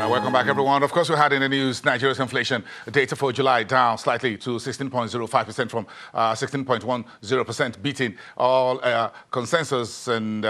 Welcome back, everyone. Of course, we had in the news Nigeria's inflation data for July down slightly to 16.05% from 16.10%, beating all consensus and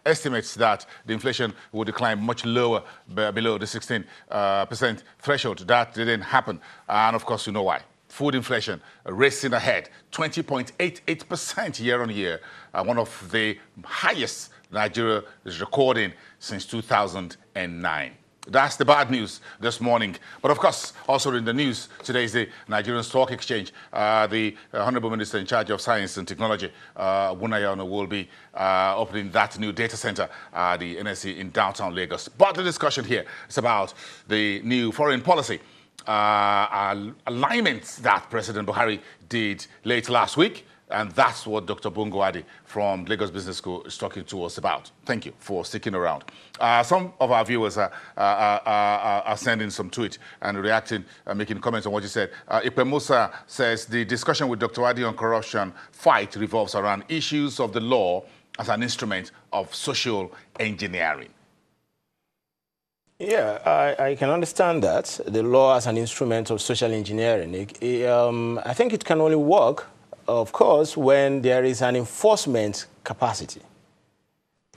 estimates that the inflation would decline much lower, below the 16% threshold. That didn't happen. And of course, you know why. Food inflation racing ahead, 20.88% year on year, one of the highest Nigeria is recording since 2009. That's the bad news this morning. But of course, also in the news, today is the Nigerian Stock Exchange. The Honorable Minister in charge of Science and Technology, Bunayano, will be opening that new data center, the NSC in downtown Lagos. But the discussion here is about the new foreign policy alignments that President Buhari did late last week. And that's what Dr. Buhari from Lagos Business School is talking to us about. Thank you for sticking around. Some of our viewers are sending some tweets and reacting, making comments on what you said. Ipe Musa says the discussion with Dr. Wadi on corruption fight revolves around issues of the law as an instrument of social engineering. Yeah, I can understand that, the law as an instrument of social engineering. I think it can only work, of course, when there is an enforcement capacity.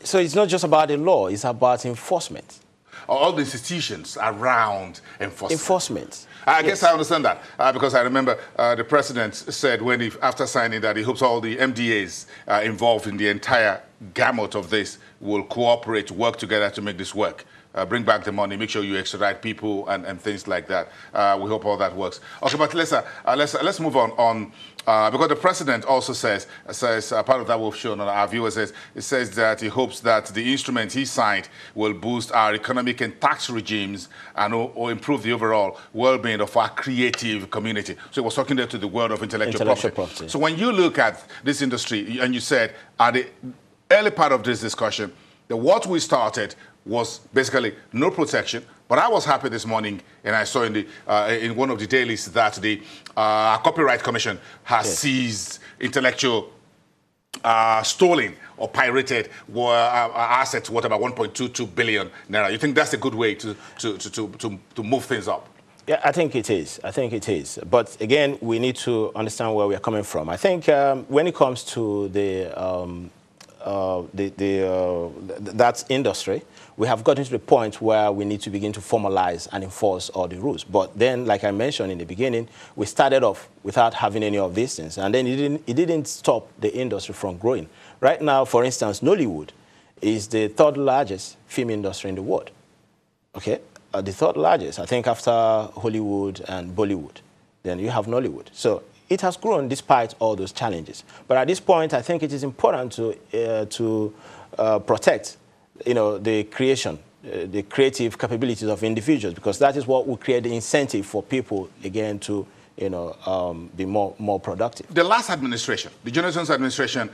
So it's not just about the law, it's about enforcement. All the institutions around enforcement. Enforcement. I guess I understand that because I remember the president said after signing that he hopes all the MDAs involved in the entire gamut of this will cooperate, work together to make this work. Bring back the money, make sure you extradite people and things like that. We hope all that works. Okay, but let's move on because the president also says part of that we've shown on our viewers says that he hopes that the instrument he signed will boost our economic and tax regimes and or improve the overall well-being of our creative community. So he was talking there to the world of intellectual property. So when you look at this industry, and you said at the early part of this discussion that what we started was basically no protection. But I was happy this morning, and I saw in one of the dailies that the Copyright Commission has seized intellectual stolen or pirated assets worth about 1.22 billion naira. You think that's a good way to move things up? Yeah, I think it is. I think it is. But again, we need to understand where we are coming from. I think when it comes to that industry, we have gotten to the point where we need to begin to formalize and enforce all the rules. But then, like I mentioned in the beginning, we started off without having any of these things. And then it didn't stop the industry from growing. Right now, for instance, Nollywood is the third largest film industry in the world. Okay? The third largest, I think, after Hollywood and Bollywood. Then you have Nollywood. So it has grown despite all those challenges. But at this point, I think it is important to protect, the creative capabilities of individuals, because that is what will create the incentive for people, again, to be more productive. The last administration, the Jonathan's administration,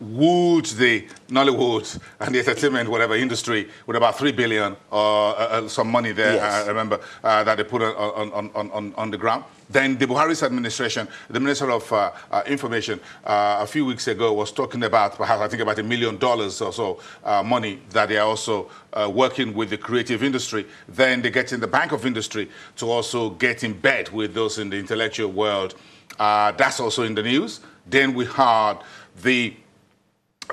would the Nollywood and the entertainment, whatever industry, with about 3 billion or some money there, yes. I remember, that they put on the ground. Then the Buhari's administration, the Minister of Information, a few weeks ago was talking about perhaps, I think, about $1 million or so money that they are also working with the creative industry. Then they get in the Bank of Industry to also get in bed with those in the intellectual world. That's also in the news. Then we had the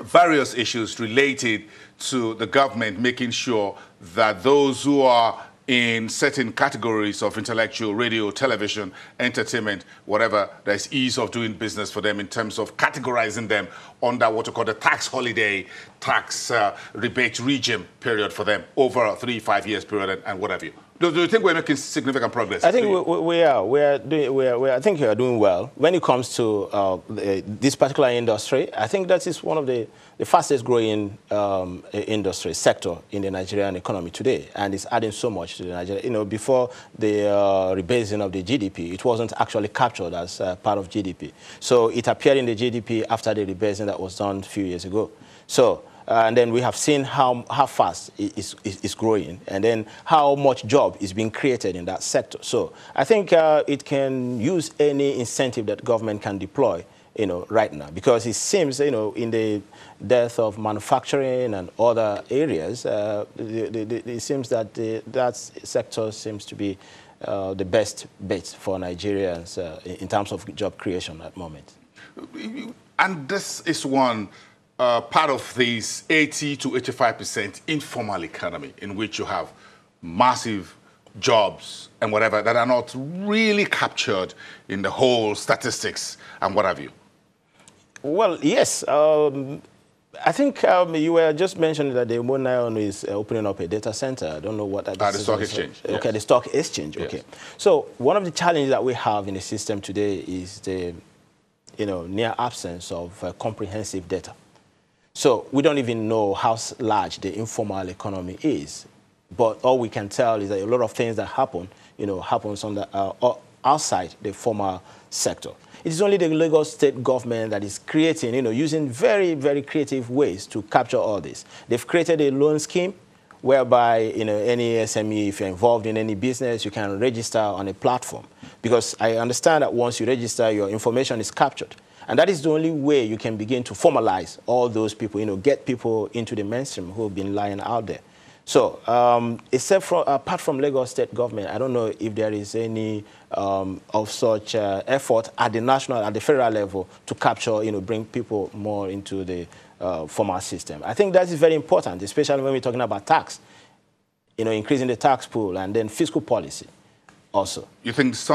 various issues related to the government making sure that those who are in certain categories of intellectual, radio, television, entertainment, whatever, there's ease of doing business for them in terms of categorizing them under what we call the tax holiday, tax rebate regime period for them over a 3-5 years period and whatever. Do you think we're making significant progress? I think we are. I think we are doing well. When it comes to this particular industry, I think that is one of the fastest growing industry sector in the Nigerian economy today, and it's adding so much to the Nigerian. Before the rebasing of the GDP, it wasn't actually captured as part of GDP. So it appeared in the GDP after the rebasing that was done a few years ago. So. And then we have seen how fast it's growing, and then how much job is being created in that sector. So I think it can use any incentive that government can deploy right now, because it seems, in the death of manufacturing and other areas, it seems that that sector seems to be the best bet for Nigerians in terms of job creation at the moment. And this is one part of this 80 to 85% informal economy in which you have massive jobs and whatever that are not really captured in the whole statistics and what have you. Well, yes. I think you were just mentioning that the Monayon is opening up a data center. I don't know what that is. The stock exchange. Okay, yes. The stock exchange. Okay. Yes. So one of the challenges that we have in the system today is the near absence of comprehensive data. So we don't even know how large the informal economy is. But all we can tell is that a lot of things that happen, happens on the outside the formal sector. It is only the Lagos state government that is creating, using very, very creative ways to capture all this. They've created a loan scheme whereby, any SME, if you're involved in any business, you can register on a platform. Because I understand that once you register, your information is captured. And that is the only way you can begin to formalize all those people, get people into the mainstream who have been lying out there. So, apart from Lagos state government, I don't know if there is any of such effort at the national, at the federal level to capture, bring people more into the formal system. I think that is very important, especially when we're talking about tax, increasing the tax pool and then fiscal policy also. You think some